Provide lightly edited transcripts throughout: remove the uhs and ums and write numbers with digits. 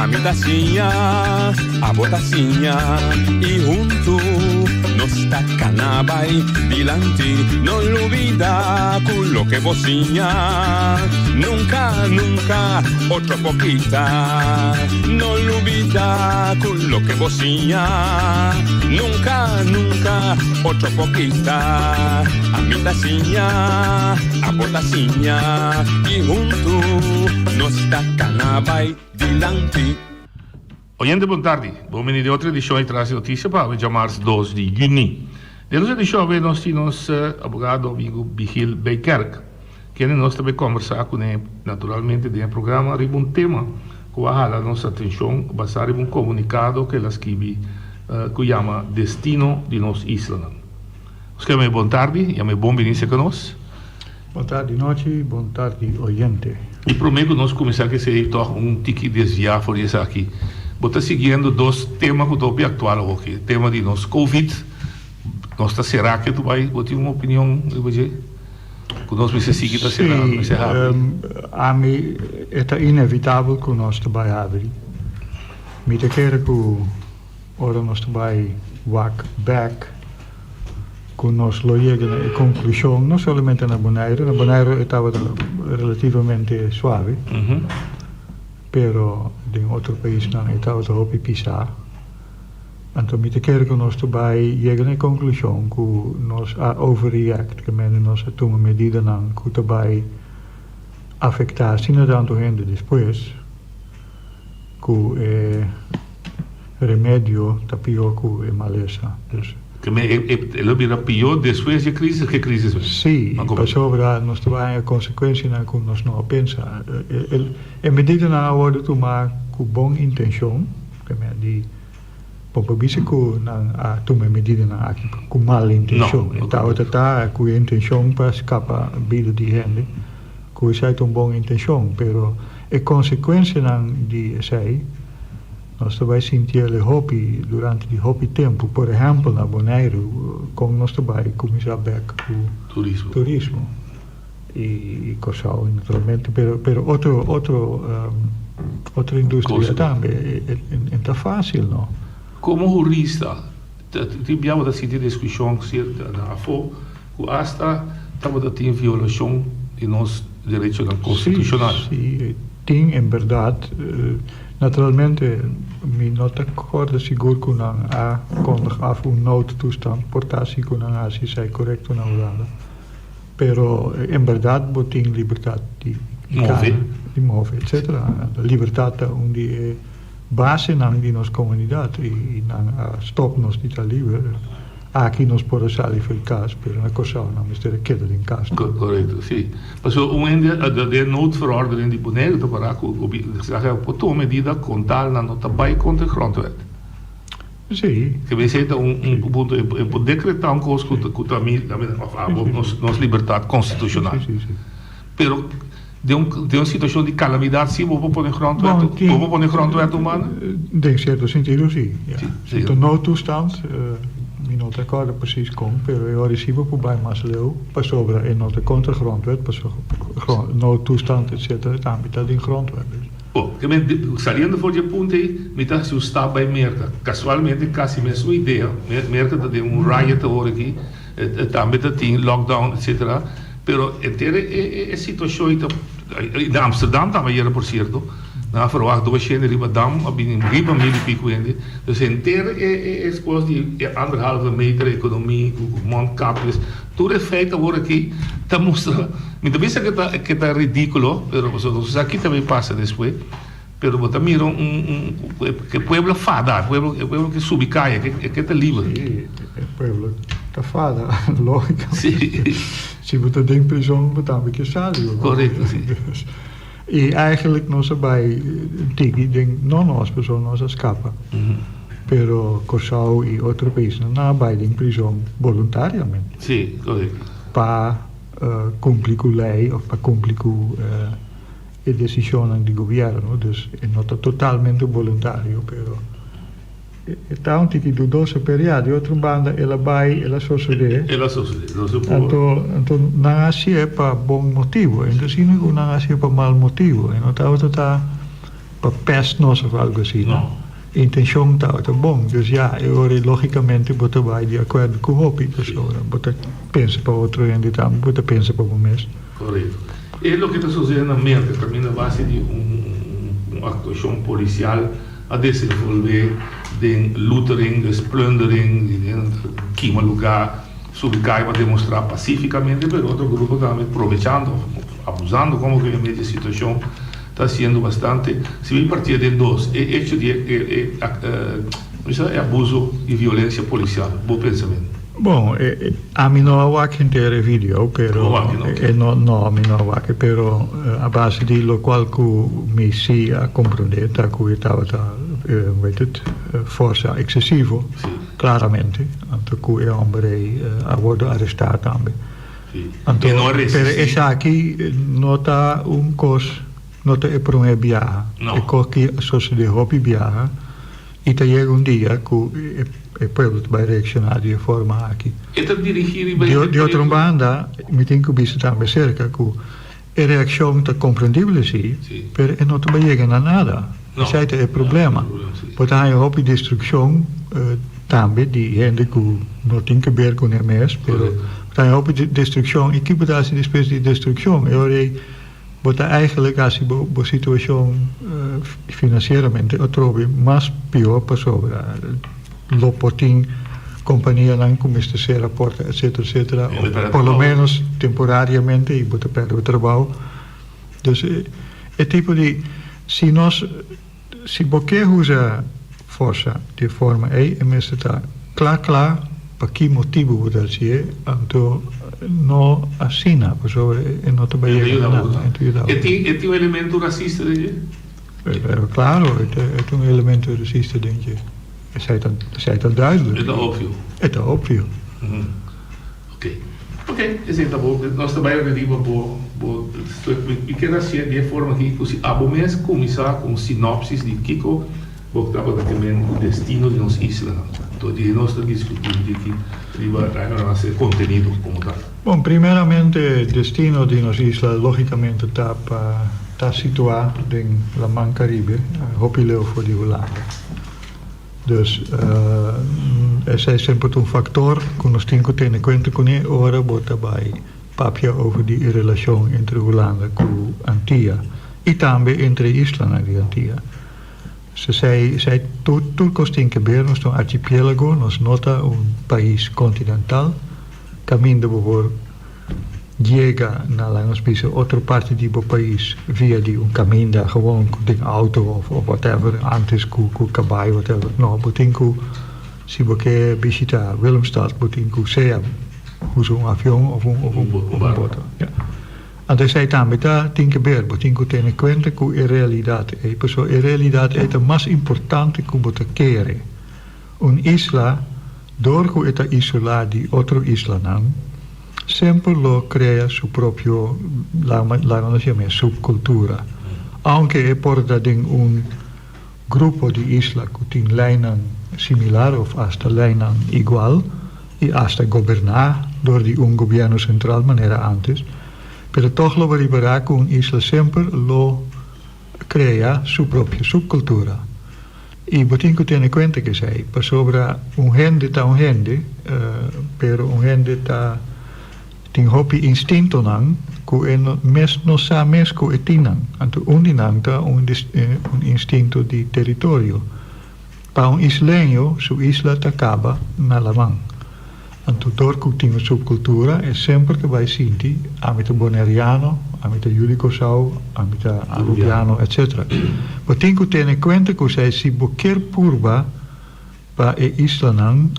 Amitacinha, a botacinha e junto nos tacanabay dilante. No olvida con lo que vocinha. Nunca, nunca, otro poquita. No olvida con lo que vocinha. Nunca, nunca, otro poquita. Amitacinha, a botacinha e junto nos tacanabay dilante. Oyente, boa tarde. Vamos venir de outra edição e trazer notícia para o dia 2 de junho. Nessa edição, nós temos advogado amigo Michiel Bijkerk, que nós também conversar com ele, naturalmente, de um programa, arriba um tema que vai a nossa atenção, basado em um comunicado que ele escreve, que chama Destino de nossa Isla. Escreve boa tarde, e bom venir conosco. Boa tarde, noite, boa tarde, oyente. E prometo que nós começar que seja tique desviar por isso aqui. Vou estar seguindo dois temas que estão bem atuais aqui. O tema de nós Covid. Nós será que tu vai ter uma opinião, que nós vamos seguir a será? A mim é inevitável que nós vai abrir. Me te quero que ora nós vai walk back com nós chegamos à conclusão, não somente na Bonaire estava relativamente suave, pero em outro país não estava tão pisar. Então, me te quero que nós chegamos à conclusão que nós overreact, que nós tomamos medidas que vai afetar se não tanto gente depois, que remédio está pior que maleza. Que ele vira pior depois da crise, que crise é? Sim, para sobre nós trabalhamos a consequência que nós não pensamos. A medida na hora de tomar com boa intenção, que de para que não tomar medida com má intenção. Então, está com a intenção para escapar da vida de gente, que isso é uma boa intenção, mas a consequência de isso nós também sentimos durante o tempo, por exemplo, na Bonaire, como nós também começamos a ver o turismo e coisas, naturalmente, outra indústria também, é fácil, não? Como jurista, tivemos a sentir discussão na AFO, que hasta estava a ter violação de nossos direitos constitucionais. Sim, tem, em verdade. Naturalmente, me não acordo seguro que não há kondig af noodtoestand, portatie que não há se é correto ou não nada. Pero, em verdade, tem liberdade de mover, etc. A liberdade é onde base de nossa comunidade e não stop-nos de estar livre. Aqui nós podemos sair do caso, mas na coisa não é que em casa. Correto, sim. Mas a noodverordening die Bonaire te parar, que tomar medida contar na nota vai contra a grondwet. Sim. Que vai ser ponto decretar coisa que também nossa liberdade constitucional. Sim. Pero de uma situação de calamidade, sim, vou pôr em grondwet humana? Em certo sentido, sim. De noodtoestand. Não te acordo precies como, mas eu recebi por bem mais leu, para sobre não te contra grondwet, para sobre noodtoestand, etc. Também está em grondwet. Saliendo voor je punt, met zo staat bij merken. Casualmente, quase mesma ideia. Merken dat een riot hoor aqui, também tem lockdown, etc. Pero inteira é situação em Amsterdam também era por certo. Na verwacht door je in Rotterdam, op een riba pico ende. Dus inteira é coisa de 1,5 meter economia, com mondkapjes. Tudo é feito agora aqui, tá mostrando. Me também sei que tá ridículo, mas isso aqui também passa depois. Pero você mira que pueblo fada, pueblo que subicai, que tá livre. Sim, pueblo tá fada, lógico. Sim. Se você tem prisão, você também que sabe. Correto, sim. E eigenlijk nós vai tiki não nós pessoas nós escapa. Pero Corsau e outro país não vai em prisão voluntariamente. Sim, correto. Para cumprir com a lei ou para cumprir com a decisão do governo, dus não está totalmente voluntário, pero está tiki do doce período, outra banda ela vai, ela sucede. Então não é para bom motivo, então se não é para mau motivo, então está para verpest-nos of algo assim. Não. Intenção está bom. Dus ja, eu logicamente botar vai de acordo com o hobby. Pessoa, botar pensa para outro e então botar pensa para o mesmo. Correto. E o que está sucedendo na América também na base de uma atuação policial a desenvolver de lootering, de plundering, de queima lugar, subcai para demonstrar pacificamente, mas outro grupo também aproveitando, abusando como que a mesma situação está sendo bastante. Se vil partir de dois, é hecho de abuso e violência policial. Bom pensamento. Bom, a mim não há que ter vídeo, pero não, a mim não há que, pero a base de lo qual que me se a compreender, tá que estava weet het, força excessivo, claramente, anto que é hombre a worden arrestado também. Anto, pero essa aqui nota cos, nota é para viaja, é coisa que sucede hobby viaja, e tá chega dia que e poi vai reaccionar de forma aqui. De outra banda, me tem que ver também cerca que a reação está compreendível sim, mas não vai chegar a nada. Isso é o problema. Porque há uma destruição também de gente que não tem que ver com o MS, mas há uma destruição e que pode ser uma espécie de destruição. Porque eigenlijk als je de situatie financieramente eu trovo mais pior para sobre lo potin companhia não começa a ser a porta etc por lo menos temporariamente e botar perto do trabalho. Dus é tipo de se você usa força de forma mas está claro para que motivo você dizer então não assina porque não te vai nada. É um elemento racista de claro é um elemento racista dentro. Is dat duidelijk? Het is obvio. Oké, is het ook. Nós trabalhamos ali uma pequena de forma que se abomens começar com sinopsis de Kiko, voltava também o destino de nossa isla. Então, nós estamos discutindo aqui o conteúdo como tal. Bom, primeiramente, o destino de nossa isla, logicamente, está situado na Mar Caribe, Hopileu voor die Holanda. Dus esse é sempre factor que nós temos que ter em conta com ele. Ora, bota vai papia over die relação entre Holanda e Antilha e também entre Isla e Antilha. Se sei tudo que tem que ver, nós temos archipélago, nós nota país continental, caminho por chega na outra parte do país via de caminho gewoon com auto ou whatever, antes com caballo, whatever. Não, tem que se você visitar Willemstad, tem que ser usa avião ou boot. Ja. Então sei também tem que ver, tem que ter em conta que a realidade é, a realidade é a mais importante que você quer. Isla, door que está isolada de outra isla não, sempre lo crea su propio, la subcultura. Aunque é porta de grupo de isla que tem lijnen similar ou hasta lijnen igual e hasta gobernar door de governo central maneira antes, pero toch lo verá que isla sempre lo crea su propia subcultura. E tem que ter em conta que sei, para sobre gente está gente, pero gente está tem hobby instinto não, que não sabe mais que é tinang. Então não tá instinto de território. Para isleño, sua isla acaba na Lamang. Então door que tem subcultura é sempre que vai sentir amita boneriano, amita julicosau, amita aluviano, etc. Mas tem que ter em conta que se qualquer purba para a isla não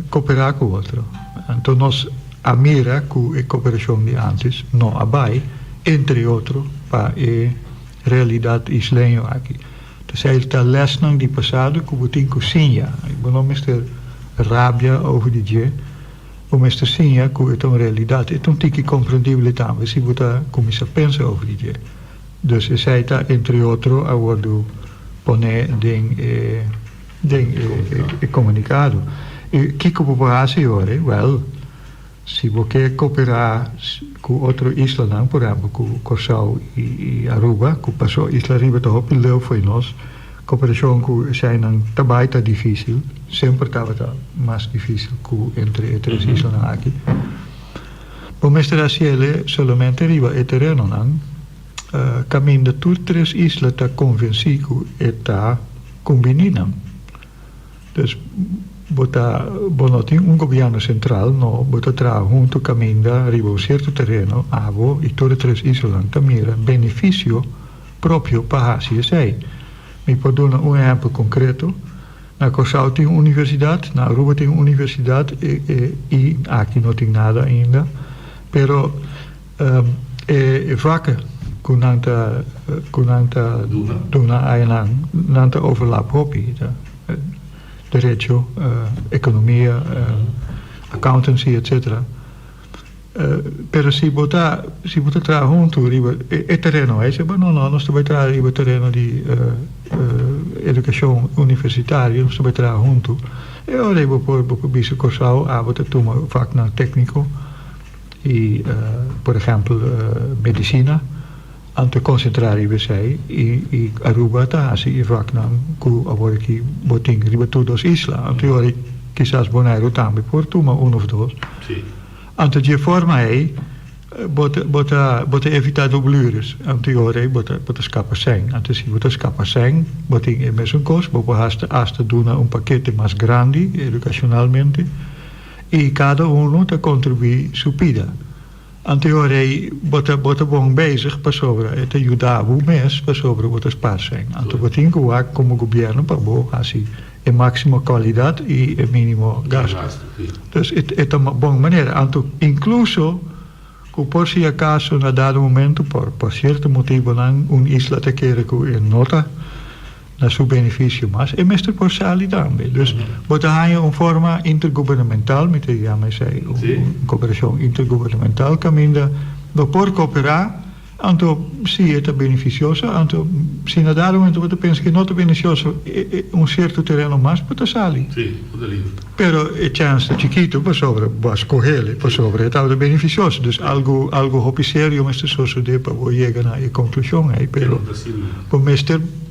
cooperar com outro. Então nós a mira que a cooperação de antes não abai, entre outros, para a realidade isleño aqui. Então, ele está lesnang de passado que tem que sinha. Eu não estou rabia over die dia, mas estou sinha que é uma realidade. Então, tem que compreendível também, se você começa a pensar over die dia. Então, ele está, entre outros, a word poner comunicado. E que que você faz agora? Well, se você cooperar com outro isla, não, por exemplo, com Curaçao e Aruba, que passou Isla Riba to hop leu foi nós, cooperação com zij não também está difícil, sempre estava mais difícil que entre três islas aqui. Por mestre Raciele, solamente Riba e terreno, não, caminho de todas três islas está convencido e está combinando. Dus não tem governo central, não, bota trazer junto caminho da riba um certo terreno, avo e todas três islas também benefício próprio para a CSI. Me pode dar exemplo concreto. Na Curaçao tem universidade, na Aruba tem universidade e aqui não tem nada ainda, pero é vaca com nanta duna aí nanta overlap hopi. Direito, economia, accountancy, etc. Pero se botar trazer junto é terreno, aí se não, nós também traz terreno de educação universitária, nós também traz junto. E agora por bicho Curaçao, botar toma vaak na técnico e, por exemplo, medicina. Ante concentrar e Aruba está assim e vaak não que agora que botem riba todas islas ante agora quizás Bonaire também por toma of dois ante de forma aí bota evitar dublures ante agora bota escapa sem ante se bota escapa sem botem é mesmo coisa bota hasta dona paquete mais grande educacionalmente e cada está contribui supida. Anteorei bota bom bezig para sobre het ajudar o mês para sobre o espaço zijn. Ante botin que como governo para bo assim é máxima qualidade e é mínimo gasto. Dus é uma boa maneira. Ante incluso que por si acaso na dado momento por certo motivo não isla te queira que nota na seu benefício mas é mestre por sali também. Dus bota há forma intergovernamental met de sei cooperação intergovernamental caminho do por cooperar anto se é beneficioso anto se na dado momento você pensa que não é beneficioso certo terreno mais bota sali. Sim, pode livre. Pero é chance chiquito para sobre vas correr para sobre é beneficioso. Dus algo hopi sério mas isso de para chegar na conclusão aí pero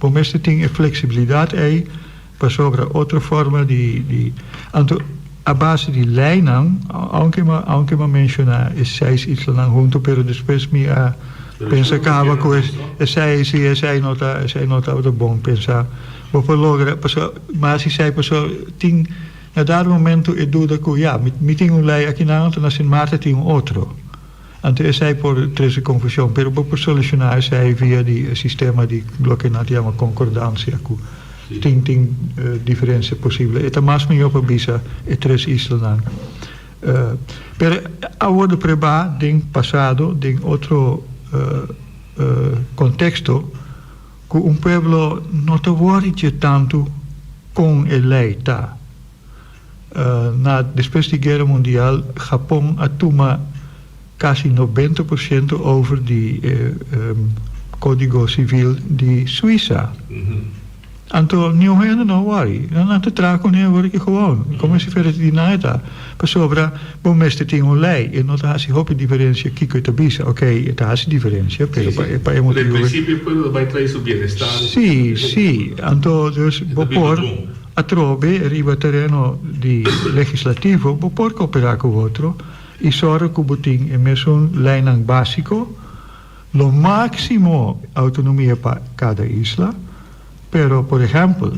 por mestre tem flexibilidade aí para sobre outra forma de anto a base de lijnen aunque me menciona es 6 islas junto pero depois me pensa acaba com essa nota o bom pensar vou logra mas se sai pessoa tem na dado momento é dúvida que me tem lei aqui na Sin Marta tem outro ante essa por três confusão pero por solucionar essa via de sistema de bloque na chama concordância que tem diferença possível é mais melhor para bisa é três islas pero agora preba tem passado tem outro contexto que pueblo não te worried tanto com a lei depois da Guerra Mundial Japão atoma quase 90% over de Código Civil de Suíça. Então, não worry. Não te trago nem agora que gewoon. Como se faz de nada. Para sobre, bom mestre tem lei e não há se hope diferença que eu te bisa. Ok, há se diferença, pero para emotivo. No princípio vai trazer o bem-estar. Sim. Então, dus por atrobe riba terreno de legislativo, por cooperar com outro e sorra que botin é mesmo lijnen básico, lo máximo autonomia para cada isla. Pero, por exemplo,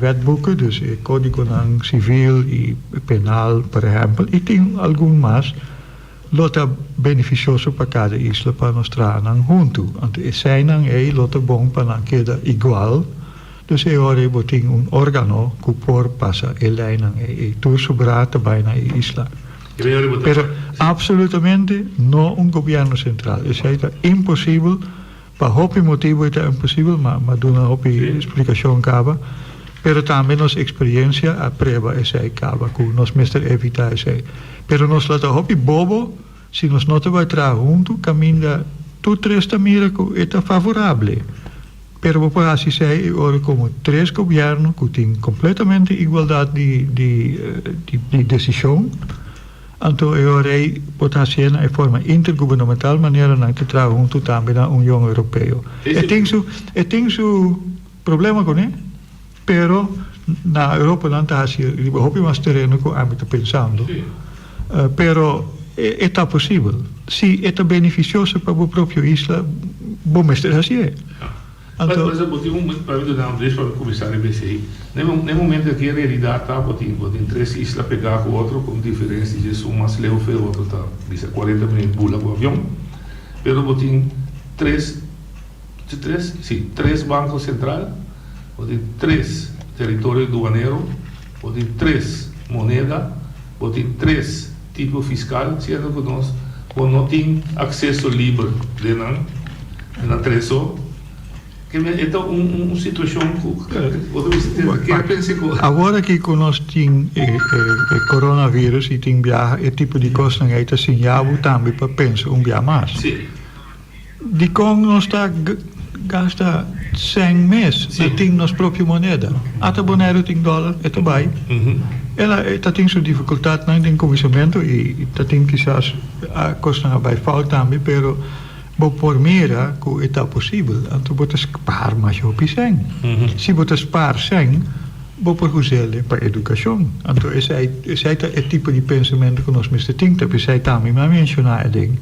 wetboeken, dus código civil e penal, por exemplo, e tem algum mais, lota beneficioso para cada isla para nós trazer junto. Então, zijn lota bom para queda igual. Dus agora tem órgano que por passa e lijn e tudo sobrar também na isla. Pero absolutamente não governo central. Isso é impossível. Para hopi motivo é impossível, mas dá uma hopi explicação acaba. Pero também nossa experiência a prova essa acaba que nós mestre evitar essa. Pero nós lata hopi bobo, se nós não te vai trazer junto, caminha tudo resta mira que é favorável. Pero por assim sei, agora como três governos que têm completamente igualdade de decisão, Então, eu orei potenciando de forma intergovernamental maneira de trabalhar junto também na União Europeia. Eu tenho seu problema com ele, pero na Europa não está assim, eu houve mais terreno que eu estou pensando, pero é possível. Se é beneficioso para a própria isla, bom mestre assim. Mas eu tenho para mim dar para começar a BCI. No momento que a realidade está, tem 3 islas pegar com outro com diferença de um mais leve e outro está, diz 40 minutos pula com o avião. Pero tem 3 bancos centrais, tem 3 territórios aduaneiros, tem 3 moedas, tem 3 tipos fiscal, sendo que nós não temos acesso livre na tresor. Então, uma situação que agora que nós temos coronavírus e tem viagem, tipo de coisa que assim, já também para pensar viagem mais. Sim. De como nós gasta 100 meses, tem nossa própria moeda. Até Bonaire tem dólar, é também. Ela tem sua dificuldade, não tem comissamento e tem quizás a coisa vai faltar também, pero por mira que é possível, então você spar mais o pisang. Se você spar 100, você pode para a educação. Então esse é o tipo de pensamento que nós temos, porque você também mencionar ding.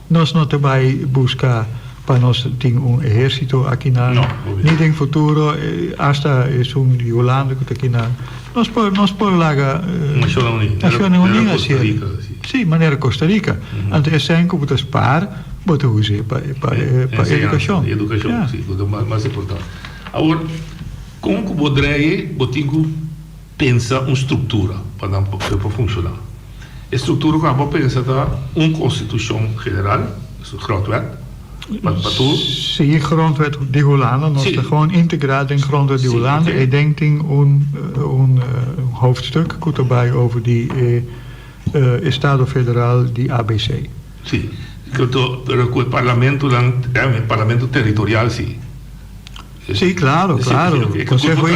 Nós não também buscar para nós ter exército aqui na nem em futuro, hasta é de Holanda que aqui na nós por lá Nacional Unida, sim, maneira Costa Rica. Então esse é que você spar para a educação. Educação, sim, é mais importante. Agora, como que poderia pensar uma estrutura para funcionar? A estrutura que a gente pensa é uma Constituição Federal, isso é grondwet, para tudo. Sim, grondwet de Holanda, nós estamos gewoon integrado in grondwet de Holanda. Ik denk in hoofdstuk que daarbij over die Estado Federal, die ABC. Sim. Pero o parlamento territorial, sim. Sim, claro. Conselho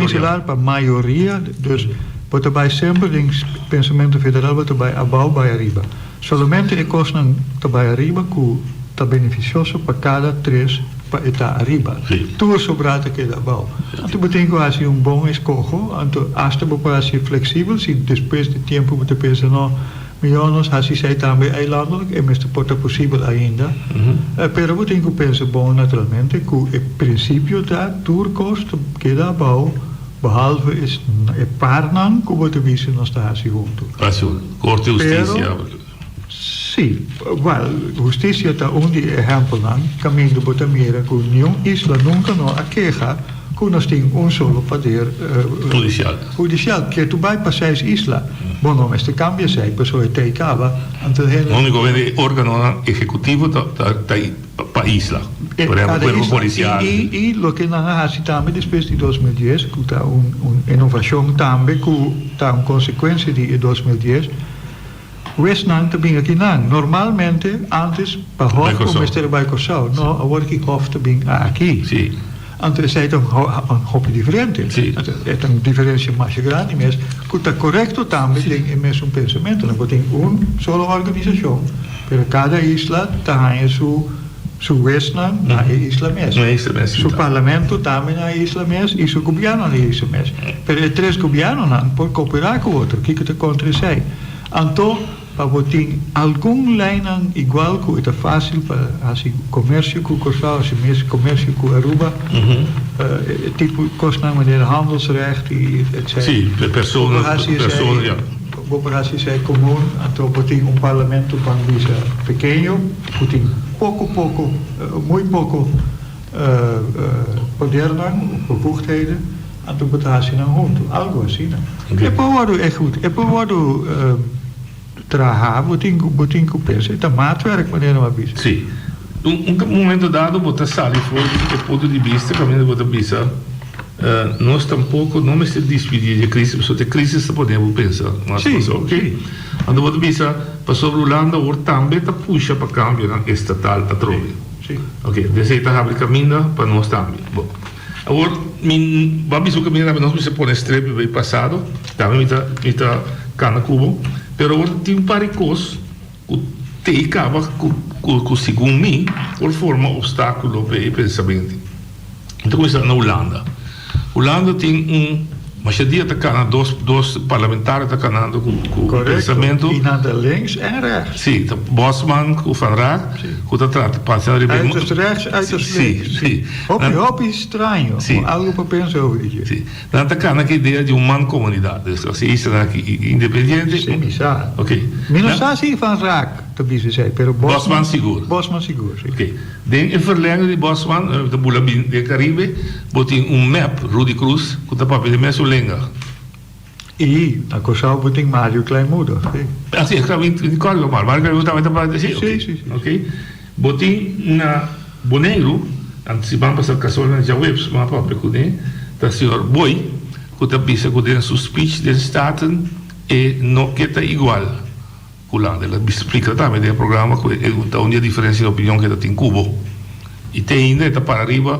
Insular para a maioria, dus wordt erbij sempre em pensamento federal, wordt erbij abau bij arriba. Solamente é coisa erbij arriba que está beneficioso para cada 3 para estar arriba. Tudo sobrado que é abau. Então, eu tenho assim bom escolho, então, hasta para ser flexível, se depois de tempo você pensa, não, miljoens, assim sei também eilandelijk, mas pode possível ainda. Pero eu tenho que pensar bom, naturalmente, que o princípio da turcost que dá bom, behalve é parnan, que você visse não está assim junto. Corte justiça. Sim, justiça está exemplo caminho do Botamira, que nenhuma isla nunca não aqueja, que nós temos solo poder judicial, que tu vai para 6 islas. Bom, não, mas te cambia se a pessoa te acaba. O único órgão executivo para a isla. Por exemplo, o policial. E o que nós assistamos depois de 2010, que está uma inovação também, que está uma consequência de 2010, Westland também aqui não. Normalmente, antes, para o Hof, como este vai coçar, não, agora que o Hof também aqui. Sim. Então, é um pouco diferente. É uma diferença mais grande, mas que está correto também em mesmo pensamento. Não tem uma só organização, mas cada isla tem seu Westland na isla mesmo. Seu parlamento também na isla mesmo e seu governo na isla mesmo. Mas 3 governos não podem cooperar com o outro. O que acontece? Então, para ter algum lijn igual que é fácil para assim comércio com Corsal, assim mesmo comércio com Aruba, tipo coisa na maneira handelsrecht e etc. Sim, pessoas, ja. Operaties é comum, então tem parlamento para visa pequeno, tem pouco, muito pouco poder bevoegdheden, então botar assim não junto, algo assim, né? É goed, é para trabalhar, botem que pensa, é maatwerk, maneira uma vez. Sim. Momento dado, botar sali fora do ponto de vista, caminho botar visa, nós tampouco não me se despedir de crise, porque de crise se podemos pensar, mas ok? Quando botar visa, para sobre Holanda, o também está puxa para câmbio estatal a trove. Sim. Ok, deseita abre caminho para nós também. Bom. Agora, vamos o caminho, nós se põe estrepe bem passado, também está cana Cuba, pero tem paricos que te acaba com segundo mim, por forma obstáculo para o pensamento. Então começa na Holanda. Holanda tem mas a dia está dois parlamentares está canando com o pensamento. E na de links en rechts. Sim, de Bosman, com o Van Raak, com o trata passando uit het rechts, uit het links. Sim. Hobby estranho. Algo para pensar over dit. Sim. Dan está cana a ideia de uma comunidade. Assim, isso é independente. Sim, misa. Ok. Menos assim Van Raak, te dizer, pero Bosman seguro. Bosman seguro, sim. Ok. Den in verlenging de Bosman, de Bulabin de Caribe, botem map, Rudy Cruz, com o papel de meso lenga. E na Cossau botem Mário Kleinmoeder. Assim, eu estava em código, mas eu estava para dizer. Sim. Ok. Botem na Boneiro, antes de vamos passar casal na Jawebs, mas para poder, da senhor Boi, que está pensando que o speech de Staten e não que está igual. Ela explica também no programa que onde a diferença de opinião que tem em Cuba e tem ainda está para arriba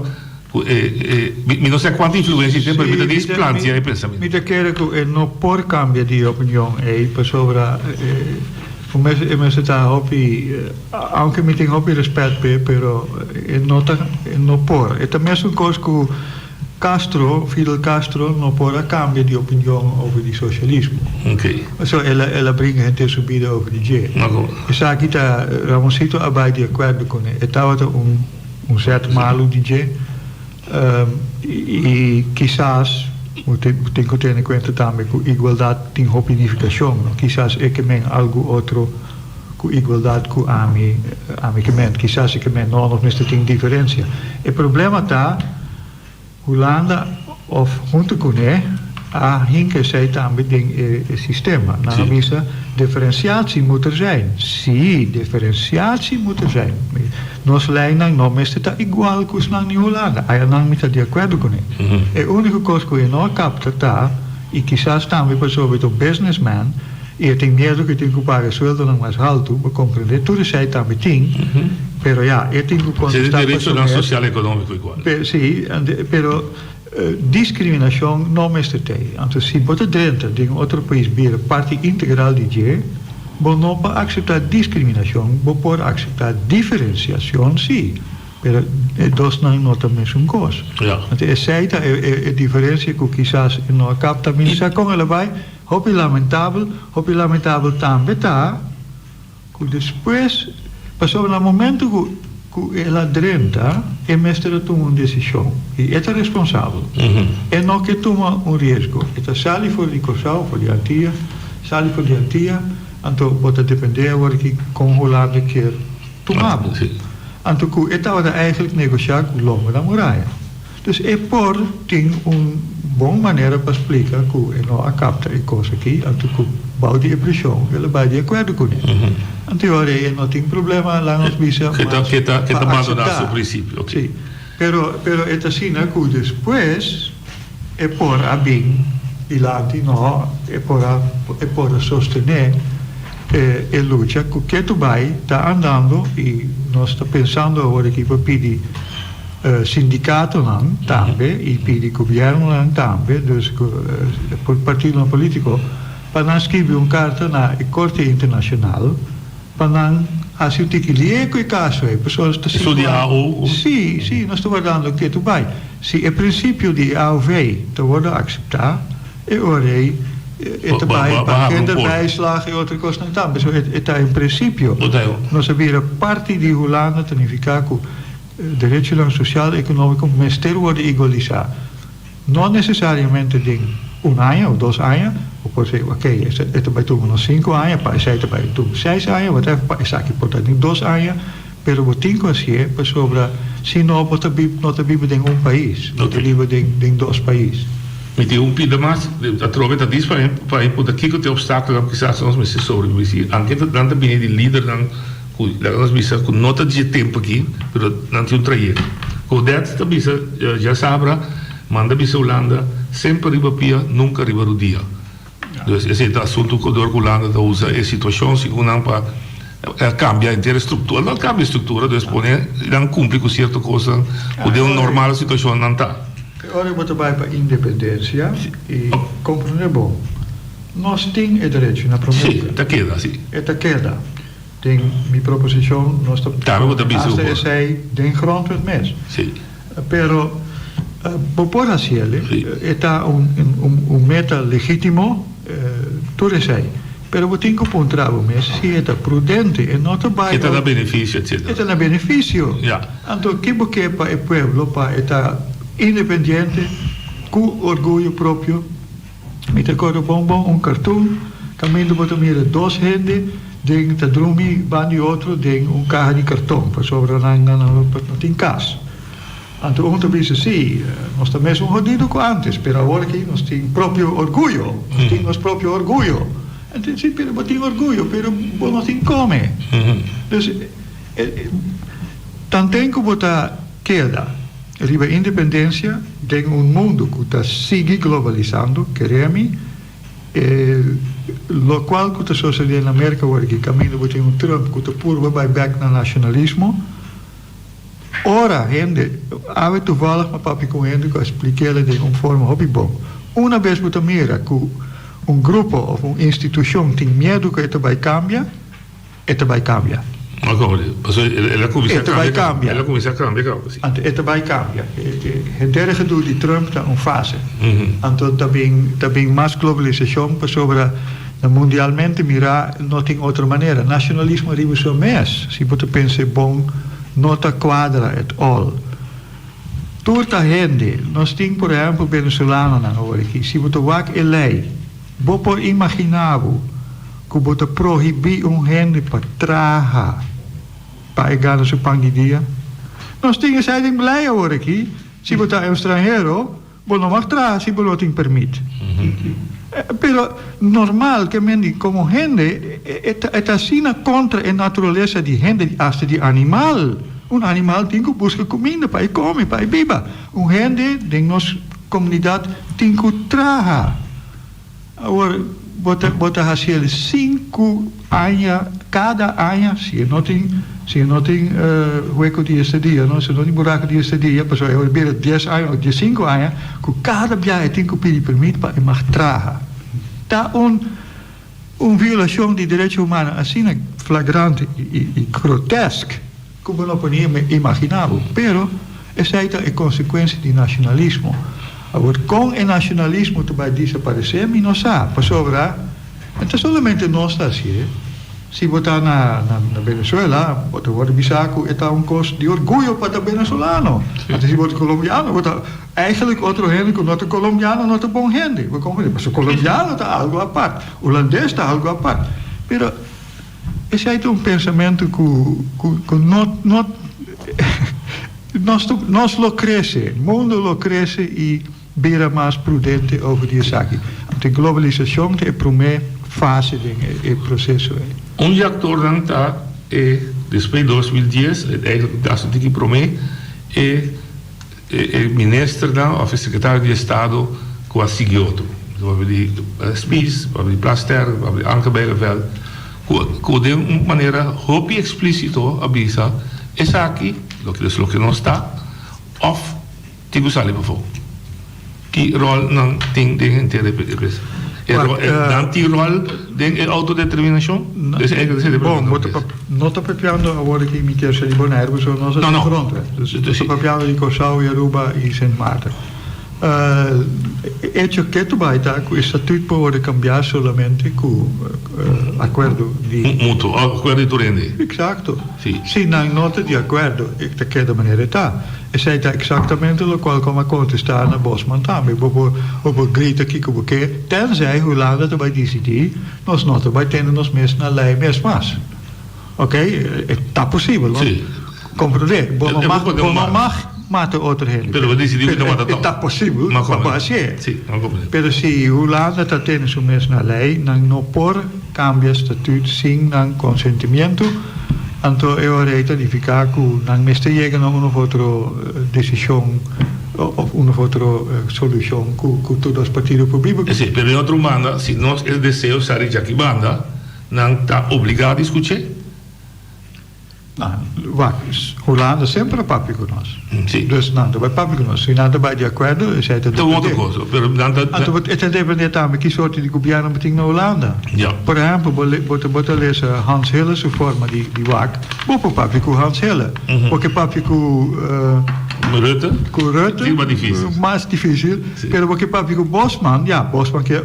não sei quanta influência tem para me desplancia e pensamento. Me quero que não por cambia de opinião é para sobre o mês está hobby aunque me tem hobby respeito pero não por é também uma coisa que Fidel Castro não pode cambiar de opinião over o socialismo. Okay. So ela brinca gente subida over de je. Isso aqui tá Ramosito abai de acordo com ele. Estava certo malu de je. E quizás tem que ter em conta também que igualdade tem opinificação. Quizás é que men algo outro com igualdade com a mim que men. Quizás é que men não tem diferença. O problema tá Holanda of junto com ele a hinke zij também het sistema. Na missa differentiatie moet er zijn. Sim, differentiatie moet er zijn. Nos lijnen não está igual que os na Holanda. Aí não me está de acordo com ele. É a única coisa que eu não capta tá e quizás também pessoa um businessman e tem medo que tem que pagar sueldo não mais alto para compreender tudo isso aí também tem. Pero ja, eu tenho que contestar direito social e econômico igual. Sim, pero discriminação não é tem. Então, se você dentro de outro país vira parte integral de je, você não pode aceitar discriminação, você pode aceitar diferenciação, sim. Pero dois não é a mesma coisa. Então, aceita a diferença que quizás não capta, mas já com ela vai, hobby lamentável também tá, que depois passou no momento que ela drenta, é mestre toma uma decisão e é responsável. É não que toma risco. É sali for de Cossau, for de Antia, então pode depender agora que com Holanda quer tomar. Então que estava eigenlijk negociar com o longo da muralha. Dus é por tem boa maneira para explicar que não capta a coisa aqui, então que bouw die pressão, ela vai de acordo com ele. Então olha, não tem problema lá nos bisa. Que tá abandonar seu princípio, ok. Sim. Pero é assim, né, que depois é por a bem e lá não é por sostener a luta que tu vai tá andando e nós está pensando agora aqui para pedir sindicato não também e pedir governo não também, dus por partido político para não escrever carta na Corte Internacional para não assim que lhe com o caso é pessoas está sim nós estamos dando que tu vai se o princípio de AOV te wordt acceptar e ora het para kinderbijslag e outra coisa não também so é em princípio nós havia parte de Holanda significa que direito social e econômico mestre worden igualizar não necessariamente de ano ou 2 anos ou pode ser ok este vai tomar uns 5 anos para esse vai tomar 6 anos whatever para esse aqui pode ter 2 anos pero o tinco assim é para sobre se não pode viver em país não viver em 2 países. Met die pida mas trove dat is para poder que tem obstáculo que quizás nós me sobreviver anche dan também de líder dan nós bisa com nota de tempo aqui pero não tem trajeto com det também já sabra manda bisa Holanda sempre riba pia nunca riba rudia dus esse é assunto que a Holanda usa a situação se não para cambia a inteira estrutura não cambia a estrutura dus não cumpre com certa coisa o de uma normal situação não está. Ora, eu vou trabalhar para a independência e compreender bom. nós temos o direito na promessa. Sim, está queda, sim. Está queda. Tem minha proposição, nós estamos tem grond mesmo. Sim. Pero, por assim, está meta legítimo, tudo isso aí. Pero eu tenho que apontar se é prudente e não vai. Está na benefício, etc. Está na benefício. Yeah. Então, que é para o povo, para estar independente, com orgulho próprio. Me recordo bom, cartoon, caminho para mira 2 gente, tem que dormir, bandi outro, tem carro de cartão, para sobre não tem casa. Então, ontem disse sim, nós estamos jodidos com antes, mas agora que nós temos próprio orgulho, nós temos próprio orgulho. Então, sim, mas eu tenho orgulho, mas não tenho como. Então, tanto que botar queda, riba independência, tem mundo que está sigue globalizando, queremos, lo qual que está sucedendo na América agora, que caminho para ter Trump, que está puro vai back no nacionalismo. Ora, gente, há toevallig met papi com gente que expliquei de forma hobby bom. Uma vez que mira que grupo ou instituição tem medo que isso vai cambiar, isso vai cambiar. Ela começa a cambiar. Ela começa a cambiar, sim. Isso vai cambiar. O derge do de Trump está em fase. Então também mais globalização para sobre mundialmente mirar não tem outra maneira. Nacionalismo arriba só mês. Se você pensa bom, não está quadra at all. Toda a gente, nós temos, por exemplo, venezuelanos aqui. Se você vai a lei, você imaginava que você proibir gente para trabalhar para ganhar seu pão de dia. Nós temos essa lei agora aqui. Se você é estrangeiro, você não vai trabalhar se você não tem permite. Pero normal que como gente está assim contra a natureza de gente hasta de animal. Animal tem que buscar comida para comer, para beber. Gente de nossa comunidade tem que trabalhar. Agora, bota fazer 5 anos, cada ano, se não tem hueco de este dia, não, se não tem buraco de este dia, pessoal, eu beber 10 anos ou 5 anos, que cada viagem tem que pedir permito para trabalhar. Está violação de direitos humanos assim flagrante e grotesca, como não podíamos imaginar, pero essa é a consequência do nacionalismo. Agora, com o nacionalismo tu vai desaparecer, mas não sabe, para sobrar. Então, somente nós está assim. Se botar na Venezuela, botar o bisaco, é coisa de orgulho para o venezuelano. Então, se botar colombiano, botar eigenlijk outro gente que não é colombiano, não é bom gente. Mas o colombiano está algo à parte, o holandês está algo à parte. Pero, esse é pensamento que nós lo cresce, o mundo lo cresce e vira mais prudente over die zaken. De globalização é a primeira fase do processo. Actor dan está, depois de 2010, eigenlijk dat is het promet, o ministro dan, of o secretário de Estado, que a Sigioto. We hebben die Spies, we hebben die Plaster, we hebben die Anke Bijleveld, que de uma maneira hopi explícito avisa, essa aqui, lo que não está, of tigo sali para fora. Que rol não tem de interesse. Dan die rol de autodeterminação? Bom, não está papiando agora que me quer ser de Bonaire, so nós estamos pronto. Está papiando de Cossau e Aruba e Sint Maarten. É que tu vai estar com o estatuto pode cambiar somente com acordo de mútuo, acordo de Turende. Exato. Se não nota de acordo, daquela maneira está. Essa é exatamente o qual como contestar na Bosman também. O grito aqui que porque tenzij hoe lang dat vai decidir, nós não vai ter nos mesmos na lei mesmo mas. Ok? Está possível, sim. Compreender. Não mata outra gente. Pero decidiu que não mata. Está possível, mas é. Sim, não compreendo. Pero se hoe lang dat ter nos mesmos na lei, não por cambia estatuto sem não consentimento. Então, eu areito de ficar com não me está chegando a uma outra decisão ou uma outra solução com todos os partidos políticos. Sim, mas em outra maneira, se nós o desejo sair de aqui banda, não está obrigado a discutir? Não, Holanda sempre papi con nós. Sim. Dus nada vai papi con nós. Se nada vai de acordo, sai tudo. Então, outra coisa. Het depende também que sorte de governo beting na Holanda. Ja. Por exemplo, bota lezen Hans Hille, se forma die WAC. Bopo papi com Hans Hille. Porque papi com Rutte? Com Rutte. Sim, mais difícil. Mais difícil. Sim. Pero porque papi com Bosman, ja, Bosman que é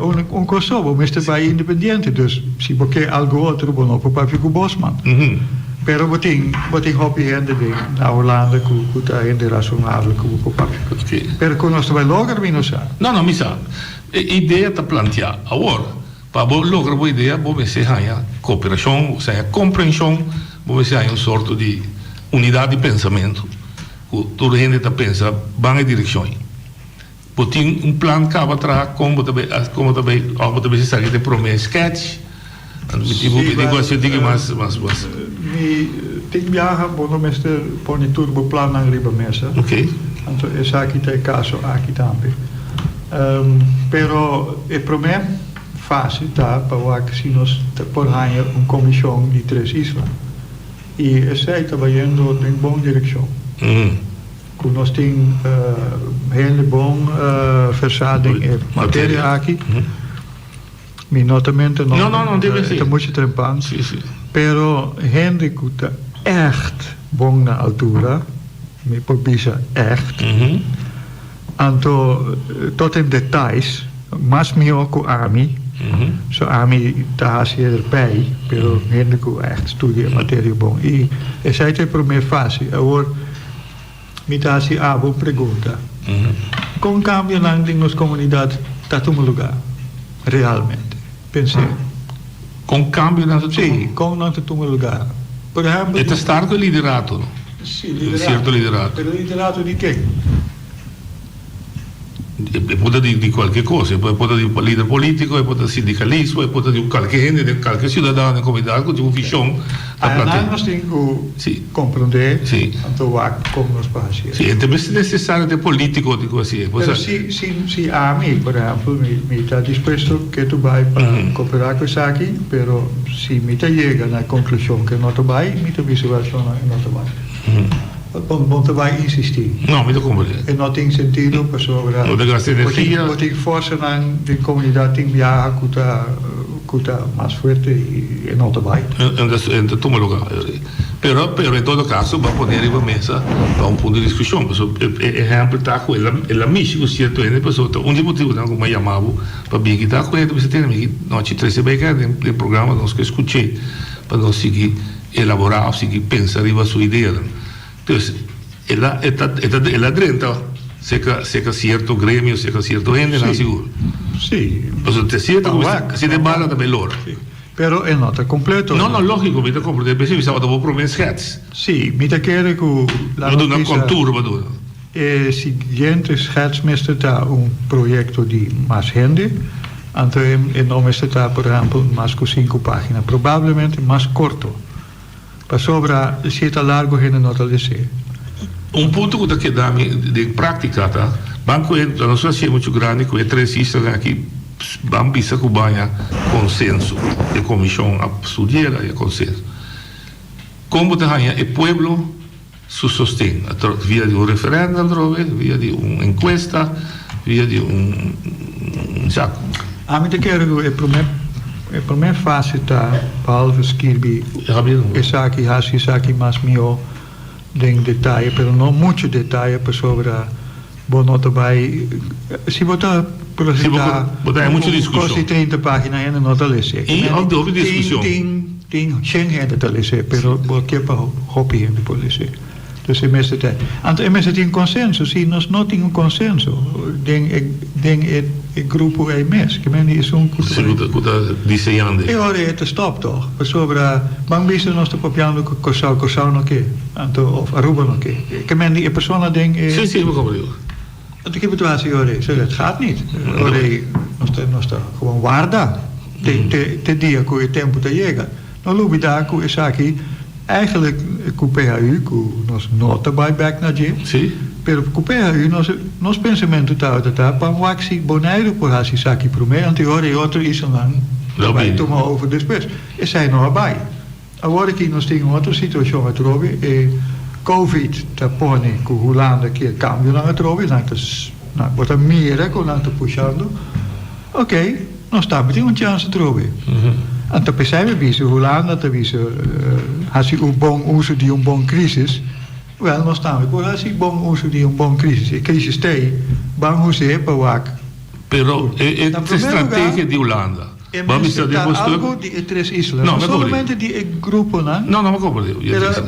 Kosovo, mas também independente. Dus se porque algo outro, bom, para papi com Bosman. Pero boting hobby hende ding na Holanda ku ta hende racionável ku papi. Okay. Pero con nós vai logo vi nos sa. Não, mi sa. Ideia tá plantear. Agora, para lograr boa ideia, vou ser a cooperação, ou seja, compreensão, vou ser uma sorte de unidade de pensamento. Toda a gente está pensando, vai em direções. Boting plan acaba atrás, como também se sabe de promessa sketch. Negócio diga mais. Mi ting jaha bono mester poni turbo plan nang riba mesa. Ok. Anto esaki te caso aqui tambe. Pero e promé fácil tá para que nós por ganhar comissão de 3 islas. E essa está indo em boa direção. Com nós tem hele bom versading e matéria aqui. Minutamente não deve ser. Moet je trempar. Sim. Pero Henrico está echt bom na altura. Me pobisa echt. Anto tot in details. Mas mio com Ami. So Ami está erbij. Pero Henrico echt studia matéria bom. E essa é para mim fácil. Agora me dá se abo pergunta. Com cambio na nossa comunidade está no lugar. Realmente. Pensei. Com cambio na sua Sim, com nosso lugar. Por exemplo, é starco liderato. Sim, certo liderato. Pero liderato di che? Pode di qualche cosa, pode di líder político, pode di sindicalismo, pode di qualche gente, qualche cidadão na comunidade com uma visão da plateia. Nós temos que compreender como nos passa. Sim, então é necessário de político, digo assim. Pero se a mim, por exemplo, me está disposto que tu vai para cooperar com isso aqui, pero se me chega na conclusão que não tu vai, me tu visualização não tu vai. Bom, tu vai insistir. Não, me compreendo. E não tem sentido para sobrar. Não tem gasto de energia. Porque tem força na comunidade tem viajar que está mais forte e não te vai. Em todo lugar. Pero em todo caso, vai poder ir para a mesa para um ponto de discussão. Exemplo, está com ela mexe com certo ainda, pessoa, onde motivo não como chamava para vir que está com ele, você tem que não te trazer bem que programa nós que escutei para nós seguir elaborar, seguir pensar em a sua ideia. Então, ela dentro, seja certo grêmio, seja certo gente, não seguro. Sim. Mas te siento como se de bala também lor. Pero é nota completo. Não, lógico, me te compreendo. Pensei que estava dando promessas. Sim, me te quero que la noticia. Contour, vado. Siguiente scheidsmeester está projeto de mais gente. Então, não está, por exemplo, mais com 5 páginas. Provavelmente mais curto. Para sobra, se está largo, gente não está dizer. Ponto que dá de prática, tá? Banco a nossa é muito grande, com 3 islas aqui, vamos bisa com banha consenso de comissão estudiosa e consenso. Como está o povo se sustém via de referendo, via de encuesta, via de saco. A mim te quero é para mim fácil tá, behalve Skirby, Isaki mas mio den detalhe, pero não muito detalhe para sobre bom nota vai se botar por botar muito discussão. Quase 30 páginas ainda não está lesse. E houve discussão. Tem gente ainda está lesse, pero porque para hobby ainda por lesse. Dus é mesmo até. Anto é mesmo tem consenso, se nós não temos consenso, den grupo é mesmo, que men is cultura desenhando. E ora é stop toch. Sobre bang bisa nós te papiando cosau no que, anto of Aruba no que. Que men die persona ding Sim, me compreendo. Dat ik situatie ora, het gaat niet. Ora nós está gewoon guarda. Te dia com o tempo te chega. No lubi daar com essa aqui. Eigenlijk, com o PHU, com nós nota buyback na Jim. Sim. Pero com o PHU, nosso pensamento está para o axi boneiro por a Saki Promé, anterior e outro isso não vai tomar over depois. E sai não vai. Agora que nós temos outra situação a trobe, Covid tapone ku Holanda que cambio na trovi na bota mira con tanto puxando. Ok, nós estamos tendo chance trovi. Anto pensare visto Holanda te visto hasi un buon uso di un buon crisis. Wel, nós estamos por hasi bom uso di un buon crisis. E crisis stay, bang José Pawak. Pero é estratégia de Holanda. Vamos dizer algo de três islas. Não somente de grupo não. Não me compreendo.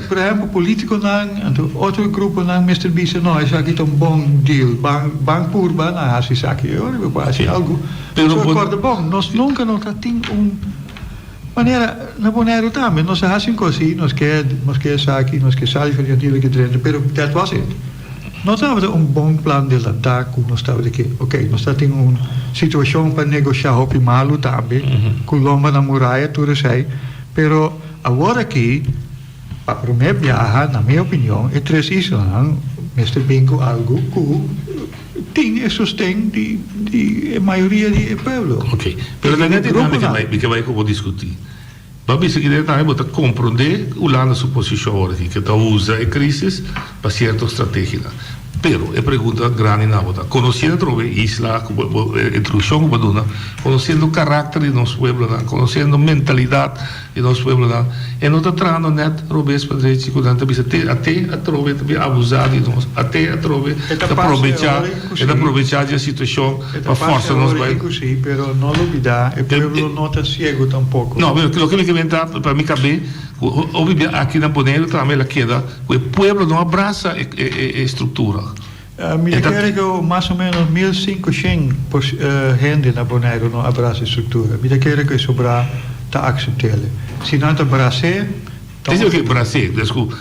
Por exemplo, político não, outro grupo não, Mr. Bisa não, isso aqui é bom deal. Bang purba, não, assim aqui, eu não faço algo. Pero acordo bom, nós nunca temos maneira na Bonaire também, nós fazemos assim, nós quer aqui, nós quer sair para aquilo que dentro, pero that was it. Nós temos bom plano de ataque, nós estamos aqui, ok, nós temos uma situação para negociar o malo também, com lomba na muralha, tudo isso, pero agora aqui, para o primeiro viagem, na minha opinião, é três islas, Mr. Bingo, algo que sustém de maioria do povo. Ok, pero na dinâmica que vai como discutir. Vamos seguir também para compreender a sua posição aqui, que está usa a crise para certa estratégia. Pero é pergunta grande na volta. Conhecendo a isla, introdução como dona, conhecendo o caráter de nosso povo, conhecendo a mentalidade de nosso povo, e não está trazendo net robês para dizer que quando até a trove também abusar de nós, até a trove aproveitar a situação para força nos vai. Sim, pero não olvidar, o povo não está cego tampouco. Não, mas o que me comenta para mim caber, aqui na Bonaire também ela queda, o povo não abraça a estrutura. Me quero que mais ou menos 1.500 gente na Bonaire não abraça a estrutura. Me quero que sobrar está aceitável. Se não está abraçar, diz o que abraçar, desculpa.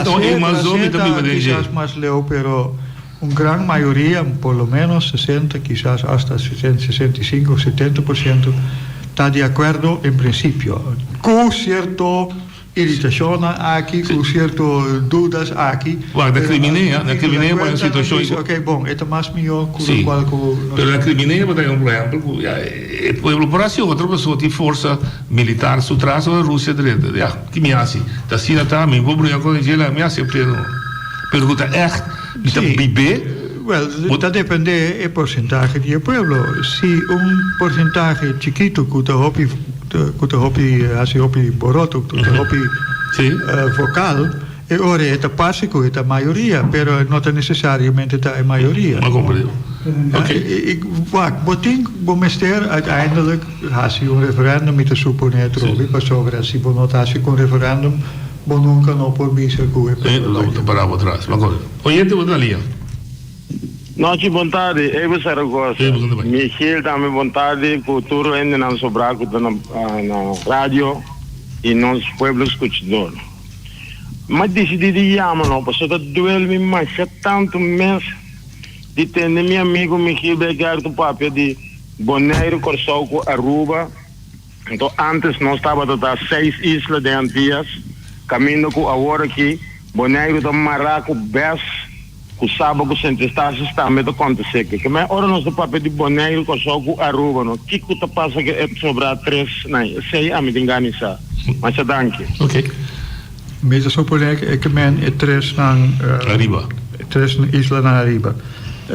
Não é uma zona também para dizer. Quizás mais leu, pero uma grande maioria, por lo menos 60, quizás hasta 65 ou 70%, está de acordo em princípio. Com certo irritação aqui, com certo dúvidas aqui. Na Crimeia é uma situação. Ok, bom, é mais melhor que o qual. Mas na Crimeia, por exemplo, o povo Brasil, outra pessoa tem força militar, se traz a Rússia direita. Que me acha? Da China também, vou brincar com ele, me acha pleno. Pergunta, está bebê? Well, está depende do porcentagem do povo. Se porcentagem chiquito que está hopi boroto, que está hopi vocal, ora é básico, é a maioria, pero não necessariamente é a maioria. Não compreendo. Ok. Vou mester uiteindelijk, als je referendum met de supponer trovi, pas over se bonotatie com referendum, nunca não por bisa que é para atrás. Oyente, outra linha. Noite, boa tarde. Eu sou Aragosta. Michel, também boa tarde. Cultura ainda não sobrar na rádio e nos pueblos escutadores. Mas decidi de chamar, não, porque eu doeu-me mais tanto mês de ter meu amigo Michel Begar do papel de Bonaire, Corsauco, Aruba. Então, antes nós estávamos a 6 islas de Antillas, caminho com a hora aqui, Bonaire, do Maraco, Bess, o sábado sempre está a acontecer que mas ora nós do papel de Bonaire com só com Aruba não que está passa que é sobrar 3 não sei a me engano isso mas é danke ok mesmo só por é que men é 3 na Arriba 3 isla na Arriba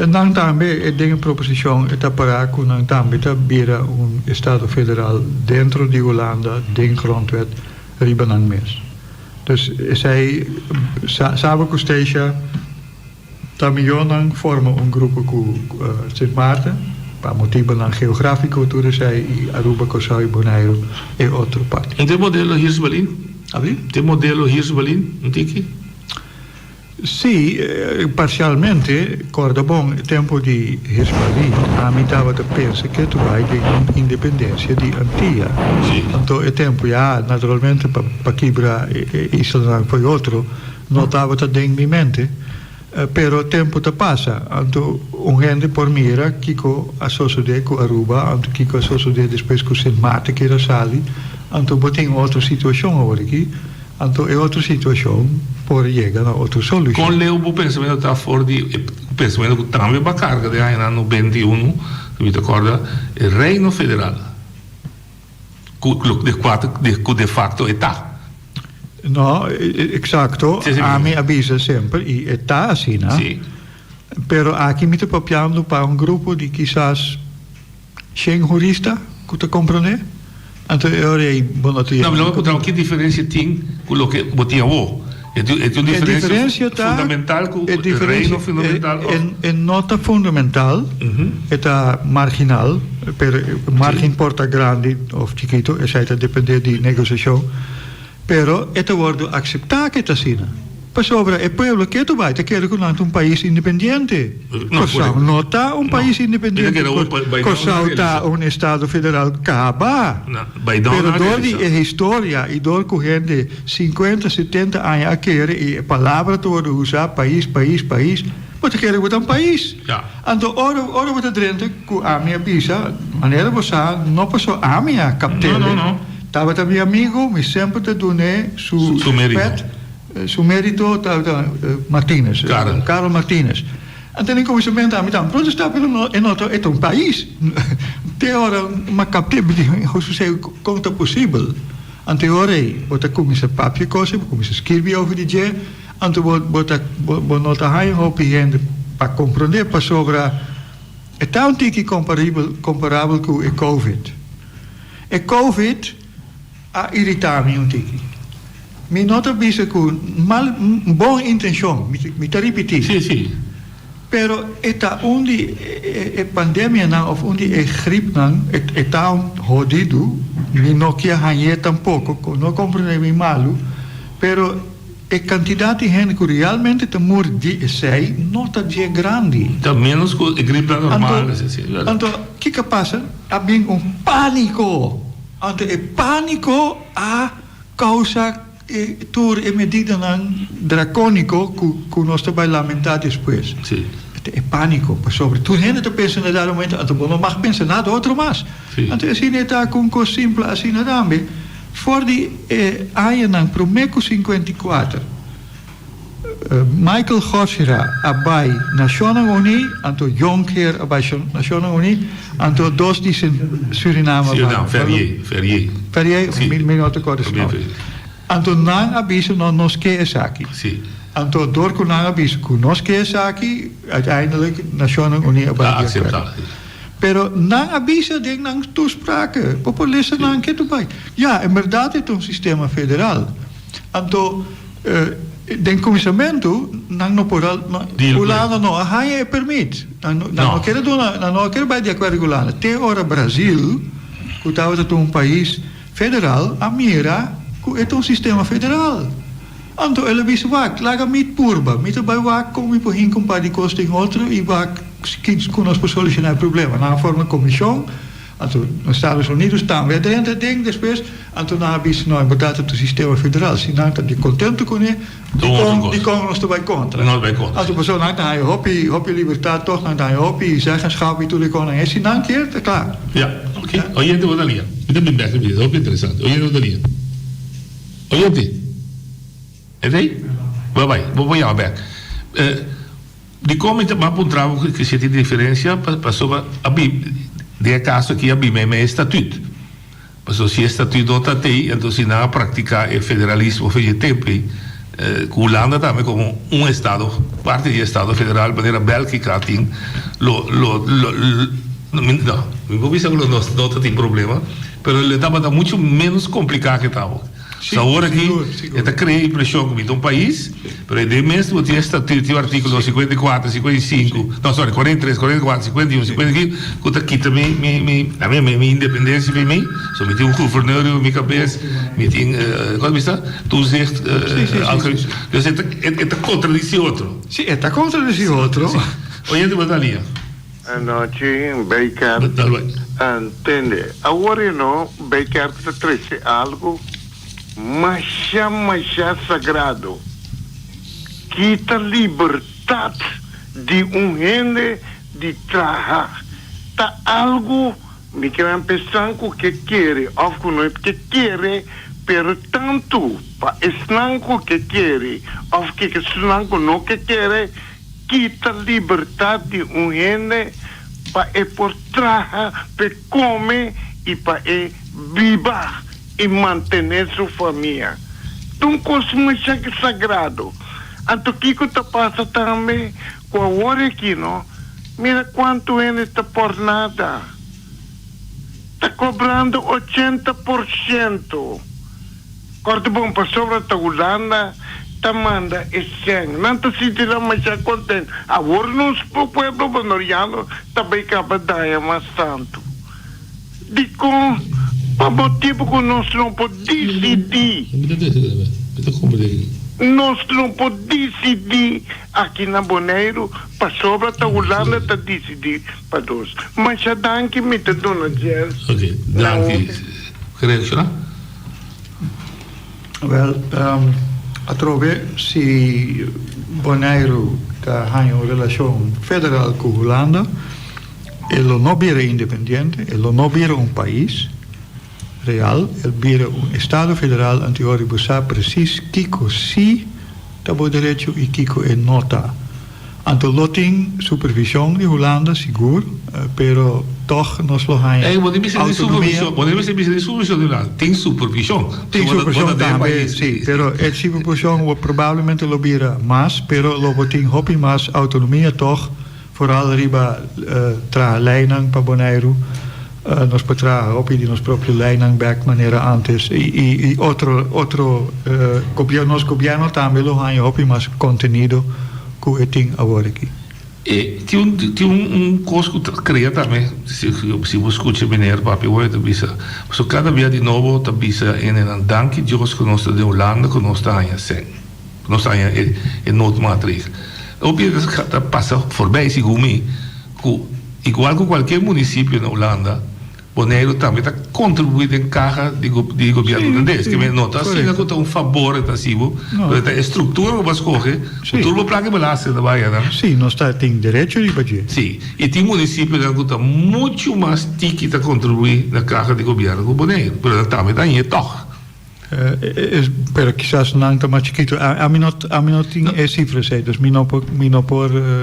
não também é de proposição é para com não também tá vira estado federal dentro de Holanda dentro grondwet Arriba não mês dus zij sabe que esteja também forma grupo com Sint Maarten, para motivo geográfico, tudo isso aí, Aruba, Curaçao e Bonaire é outra parte. E tem modelo Hirsch-Berlin? Tem modelo Hirsch-Berlin, não tem aqui? Sim, parcialmente, corda bom, tempo de Hirsch-Berlin, a mim estava a pensar que tu vai ter independência de Antilha. Então, é tempo, naturalmente, para quebrar Isla foi outro, não estava a ter em mente. Pero tempo te passa, então gente por mira que associado com Aruba, então que associado depois com Sint Maarten que era sali, então tem outra situação agora aqui, então é outra situação por chegar a outra solução. Com o pensamento está fora de pensamento que também vai carga de ano 21, me recorda, o Reino Federal, que de facto está. No, exacto. Sí, sí, A mí sí. avisa siempre y está así, ¿no? Sí. Pero aquí me estoy papiando para un grupo de quizás 100 juristas, ¿tú te comprendes? Entonces, ahora bueno, Não, que diferença tem com o que botinha o? É uma diferença fundamental com o reino fundamental. É nota fundamental, é marginal, pero margem porta grande ou chiquito, isso depende de negociação, pero é wordo aceitar que está assim. Para sobre o povo que tu vai, te quer com um país independente. Não está um país independente. Está um estado federal acaba. Pero dori a história e dor corrente 50, 70 anos a querer e a palavra toda usar país, mas te quer com um país. Então, ora você drente com a minha pisa, maneira você não passou a minha capitã. Tava também amigo, me sempre te donei su mérito. Su mérito Martínez, Carlos Martínez. Então, em começamento, a mim também protestar pelo é um país. Tem hora uma capte, como é possível. Então, ora, você começa a papel coisa, começa a escrever over de dia, então você nota aí gente para compreender para sobre é tão tique comparável com o COVID. O COVID a irritar-me um tique. Mi nota bisa com boa intenção, me te repetir. Sim. Pero está onde a pandemia não, ou onde a gripe não, está jodido, me não quer ganhar tampouco, não compreendo me malo, pero a quantidade de gente que realmente te morre de sei não está de grande. Está menos que a gripe normal. Então, o que passa? Há bem pânico. Então, o pânico a causa tur e medida dracônico que nós também lamentar depois. Sim. É pânico, sobre tu gente te pensa na dado momento, então não mais pensa nada outro mais. Então assim está com coisa simples assim na também. For de ano promeco 54. Michael Horsira abai Nacional Unie, então Jonker abai Nacional Unie, então dois dizem Suriname. Ferrier, minuto cortes. Então, não aviso nós que é aqui. Sim. Então, door que não aviso que nós que é aqui, uiteindelijk Nacional Unie vai aceitar. Pero não avisa de não toesprake. Populisten não que tu vai. Ja, in verdade é sistema federal. Então, den comissamento não pode Holanda não é permite. Não quer não quer vai de acordo com Holanda. Tem hora Brasil, que estava país federal, a mira é sistema federal. Então, ele diz, laga mit purba, mit vai como por hin comprar de custo em outro e que nós para solucionar o problema. Na forma de comissão, então, nos Estados Unidos também dentro de depois, então não diz não botar o sistema federal, se não está de contente com ele, de como nós vai contra. Não vai contra. Então, pessoal não está hopi liberdade toch não está hopi zeggenschap e tudo com ele, se não quer, é claro. Ja, oké. Oyente wat ali. Dit ben best bien, ook interessant. Oyente wat ali. Oyente. É daí? Vai, vou olhar bem. De como então para apontar que se tem diferença para sobre a de caso aqui a BIM é estatuto. Mas se estatuto não está aí, então se não praticar o federalismo foi tempo, Holanda também como estado, parte do estado federal, maneira Bélgica tem não vou dizer que não tem problema, mas ele estava muito menos complicado que estava. Agora aqui, está criando impressão que é um país, mas de mesmo tinha estatuto, o artigo 54, 55, não, sorry, 43, 44, 51, 55, que aqui também minha independência para mim, só me tem governeur na minha cabeça, me tem, como está? Tu zegt, é contradição outro. Sim, é contradição outro. Oyente Batalha. Noite, Baker. Entende? Agora não, Baker te trouxe algo mais sagrado, que a liberdade de gente de trabalhar. Tá algo me quer pensar que quer, ou que não que quer, pero tanto para esnanco que quer, ou que esnanco não que quer, que a liberdade de gente para por trabalhar, para comer e para viver e manter sua família. um costume que sagrado. Anto Kiko tá passa também com a hora aqui, não? Mira quanto ele está por nada. Está cobrando 80%. Corta bom para sobre a Holanda, tá manda esse não está se tirando mais contente. Agora nos pueblo bonoriano também acaba de mais tanto. Dico, para motivo que nós não podemos decidir. Nós não podemos decidir aqui na Bonaire, para sobre a Holanda está decidir para nós. Mas já dá que me está dando dinheiro. Ok, danke. Reaccionar? Wel, atrove se Bonaire tem uma relação federal com a Holanda, ele não vira independente, ele não vira país real, ele vira Estado federal, anterior você precisa Kiko si tabo direito e Kiko é nota. Anto loting supervisão de Holanda, seguro, pero toch nós lo ganhamos. Podemos ser de supervisão de Holanda. Tem supervisão. Tem supervisão também, sim. Pero a supervisão provavelmente lo vira mais, pero lo boting hopi mais autonomia toch, vooral riba tra leiding para Bonaire. Nós patrá hopi de nos próprio leiding back maneira antes e outro governo também lo ganha hopi mais conteúdo que tem agora aqui. Tem coisa que cria também, se você escuta Mineiro, papi, hoje bisa, so cada vez de novo tá bisa em danke Deus que nós de Holanda que nós tá aí sem, nós tá aí em not matriz. O que passa voorbij se gumi, igual que qualquer município na Holanda, Bonaire também está contribuindo em carga de governo holandês. Que me nota assim, que está favor excessivo, a estrutura que você corre, tudo para que belasse da Bahia, né? Sim, nós tem direito de fazer. Sim, e tem municípios que está muito mais tique para contribuir na carga de governo do Bonaire, mas também está aí, toch. Pero quizás não está mais chiquito. A mim não tem cifras, dus mim não por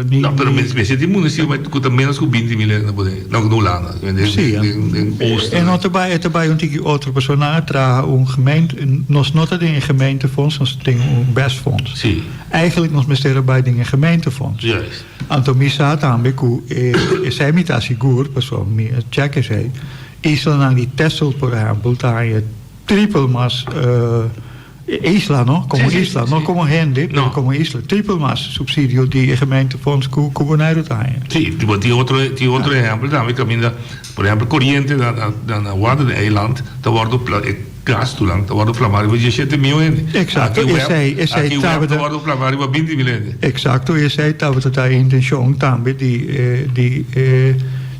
nem. Não, pero mas tem município que tem menos que 20 mil na Bonaire, não no Holanda. Sim. E não também outra pessoa na tra gemeente. Nós não temos een gemeentefonds, nós temos bestfonds. Sim. Eigenlijk nós besteden bij dingen gemeentefonds. Juist. Antomisa também que sei me tá seguro, pessoal, me check sei. Isla na die Texel, por exemplo, daar je triple más isla, ¿no? Como isla, no como gente, pero como isla. Triple más subsidio de gemeentefonds que Bonaire tiene. Sí, die otro ejemplo también camina, por ejemplo, corriente na water de eiland, daar wordt gas toelang, daar wordt plamario voor 17 miljoen. Exacto, aqui daar wordt plamario voor 20 miljoen. Exacto, dat we daar intention também die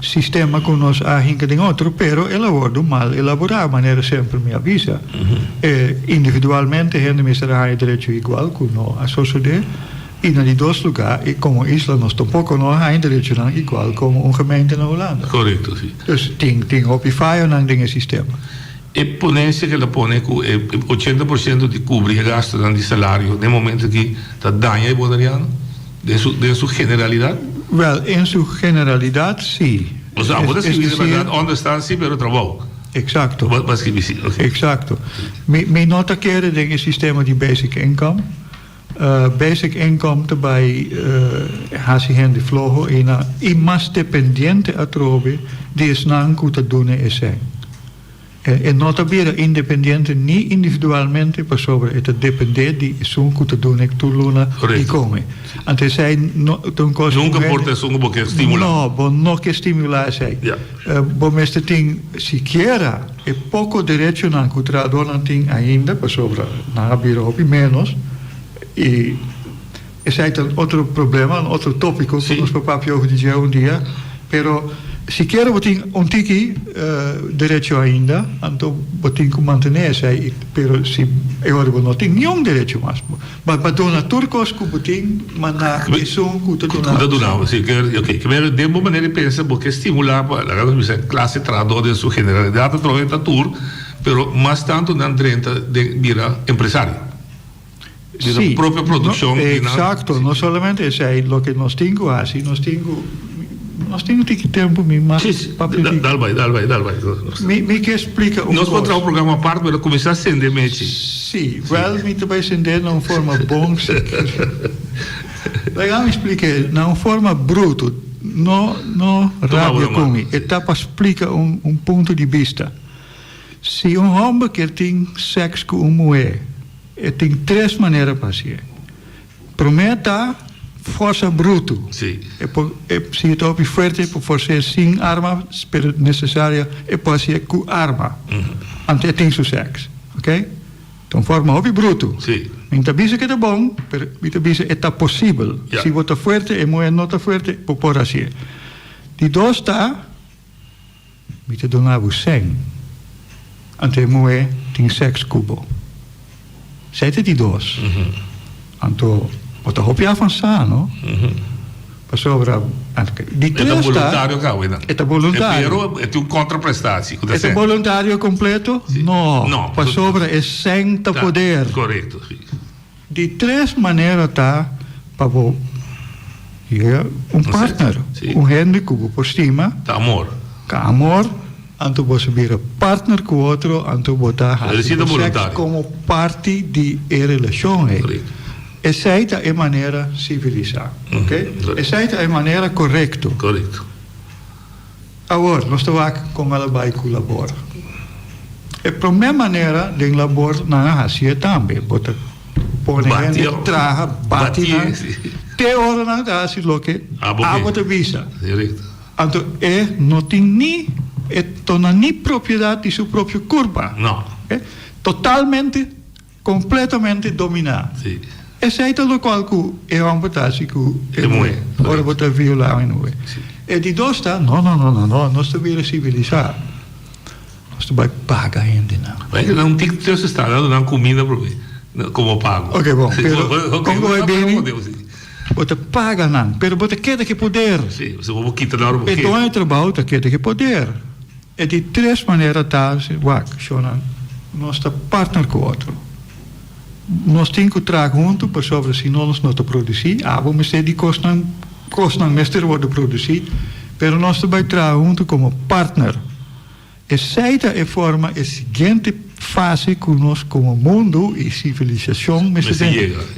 sistema que nós arranca de outro, pero elaborado mal elaborado, maneira sempre me avisa. Individualmente, gente me será direito igual que nós, a sociedade, e nos dois lugares, e como Isla, nós tampouco não há direito igual como gemeente na Holanda. Correto, sim. Dus tem opifai na dingen sistema. E ponência que ela põe que 80% de cobrir gasto de salário, no momento que está danha e bonariano, de sua generalidade? Wel, in su generalidad, sí. O sea, vos decís, ¿verdad? ¿Dónde están? Sí, pero trabajo. Exacto. Wat que sí, okay. Exacto. Me nota keren ding is sistema die basic income. Basic income erbij hasi hen de vlogo e mas dependiente atrobe die is nan kuta dune esen. En nota bene independiente niet individualmente per sobre het depender die sun kuta dune tuluna di come. Ante sei ton cosa nunca porta sungo porque stimula. No, bon no che stimula sei. Bo meste ting siquiera e poco derecho nan kutra donating ainda per sobre na biro opi menos. E sei un altro problema, un altro topico che nos papà più di un dia, però siquiera botin un tiki derecho ainda, anto botin ku mantener sei, però si ora non tin niun derecho mas. Ma dona turcos ku botin, ma naison ku to dona. Ku dona, sì, ok, che me de maneira pensa porque estimular la classe trador de su generalidade troventa tour, però mas tanto nan 30 de mira empresario. Sí, propia producción. Exacto, no solamente es lo que nos tengo así, nos tengo nós temos que tempo, mas dá vai. Me que explica nós vamos trazer um programa à parte para começar a acender mente. Sim, well, me também acender de uma forma bom. Legal, me explica, de uma forma bruto, no rádio comigo. Etapa explica ponto de vista. Se homem que tem sexo com uma mulher, tem 3 maneiras para ser. Primeiro, força bruto. Sim. Se é top forte, por ser sem arma, pero necessária, pode ser com arma. Ante tem seu sexo. Ok? Então, forma hobby bruto. Sim. Então, bisa que é bom, pero bisa é possível. Se você forte e mulher não está forte, pode assim. De 2 está, me donar o sangue. Ante a mulher tem sexo cubo. Sete de 2. Então, você hobby avançar, não? Passou para de 3 é voluntário, Cauê. É voluntário. É um contraprestação. É voluntário completo? Não. Passou para é sem poder. Correto. De 3 maneiras para partner. Gente que por cima. Amor. Amor. Anto você vira partner com outro, anto botar sexo como parte de relação. Essa é a maneira civilizada, ok? Essa é a maneira correta. Correto. Agora, nós estamos com ela vai colaborar. A primeira maneira de colaborar na Ásia também, bota põe gente traga, bate na, te hora na Ásia lo que água de visa. Então, não tem nem nem propriedade de sua própria curva. Não. Totalmente, completamente dominado. Sim. Esse é o qual que é uma vantagem que é muito. Agora você violar em nuvem. E de 2 está, não, nós estamos civilizados. Nós estamos pagar ainda. Não tem que ter esse estado, não comida para mim, como pago. Ok, bom. Como é bem, você paga não, mas você quer que poder. Sim, você vai quitar na hora. Então é trabalho, você quer que poder. E de 3 maneiras está, nós estamos partner com o outro. Nós temos que trazer junto para sobre se nós não produzir, vamos ter de costam mestre worden produzido, pero nós também trazer junto como partner. Essa é a forma, a seguinte fase que nós como mundo e civilização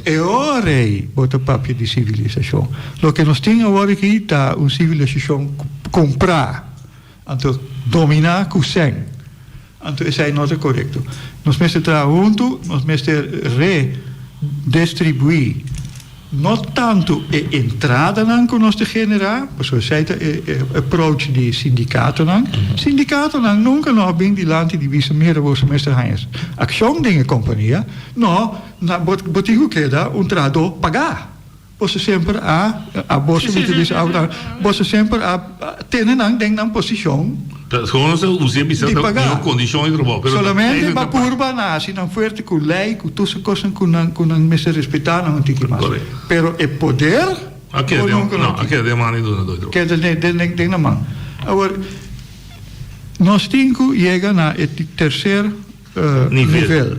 é hora botar papel de civilização. O que nós temos agora aqui está uma civilização comprar, então dominar com sangue. Então, isso é não correto. Nós temos que trazer junto, nós temos que redistribuir. Não tanto a entrada que nós temos que generar, porque isso é o approach de sindicato. Sindicato nunca não bem de lante de vista meer você mestre Heinz. Ação de uma companhia, não, botigo queda trado pagar. Você sempre você sempre tem na posição de pagar. Solamente para curva nasce não forte com lei, com tudo coisas com me se respeitar não tem que mais. Pero é poder. Aqui é demanda do outro. Que tem na mão. Agora nós temos que chegar na terceiro nível.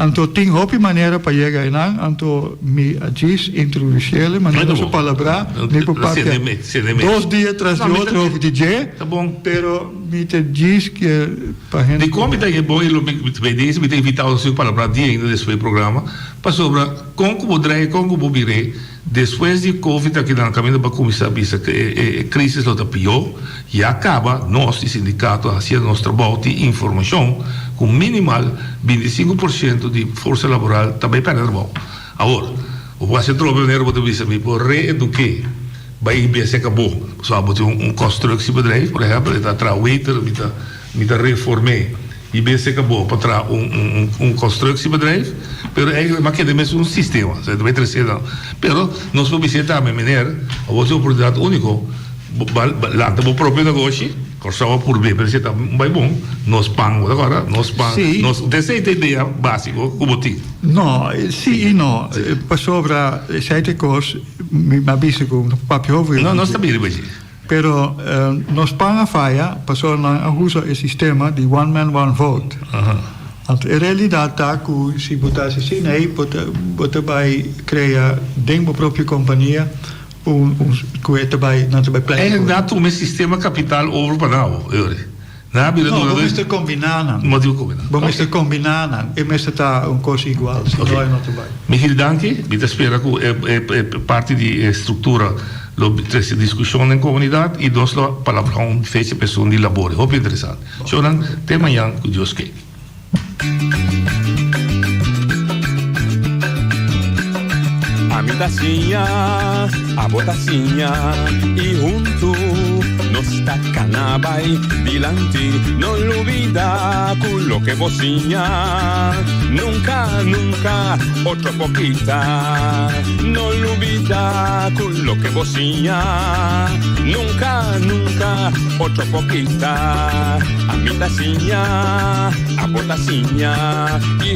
Então, tem outra maneira para chegar lá, então, me diz, introduzir, mas não sou palavra, nem por parte 2 dias atrás de outro, ou DJ, tá bom. Pero me diz que para gente... De como é bom, ele me tem invitado a sua palavra dia ainda desse programa, para sobre como drei, como bobirei, depois de Covid, aqui na caminho para começar a vista que a crise está pior, e acaba, nós, o sindicato, fazendo nosso trabalho de informação, com minimal 25% de força laboral também para o trabalho. Agora, o que trova o vou dizer por reeducar, vai bem se acabou. Só botar construção bedrijf, por exemplo, está trawaiter, está reformar e bem se acabou para tra construção bedrijf, pero é mas que é um sistema, você vai trazer não. Pero nós vamos visitar a maneira, a você oportunidade único, lá o próprio negócio. Corçava por bem, mas está bem bom. Nós pagamos agora, nós dessa ideia básica, como tem. Não, sim e não. Para sobre essa coisa, me avisa com o papel. Não, nós também depois. Pero nós pagamos a falha, para sobre a usa o sistema de one man one vote. Em realidade está que se botasse assim aí, você vai criar dentro da própria companhia coeta bij plein. En dat om het sistema capital over banao, No, vamos a combinar. Vamos a combinar. E mesmo está coisa igual. Okay. Miguel, danke. Vi spero che parte di struttura lo discussione in comunità e dos la palabra un fece persone di lavoro. Hope interessante. Sono tema yang ku Dios ke. A mi tacinha, a botacinha e junto nos tacanabay dilanti, no lo olvida con lo que vocinha. Nunca, nunca, otro poquita, no lo olvida con lo que vocinha. Nunca, nunca, otro poquita, a mi tacinha, a botacinha y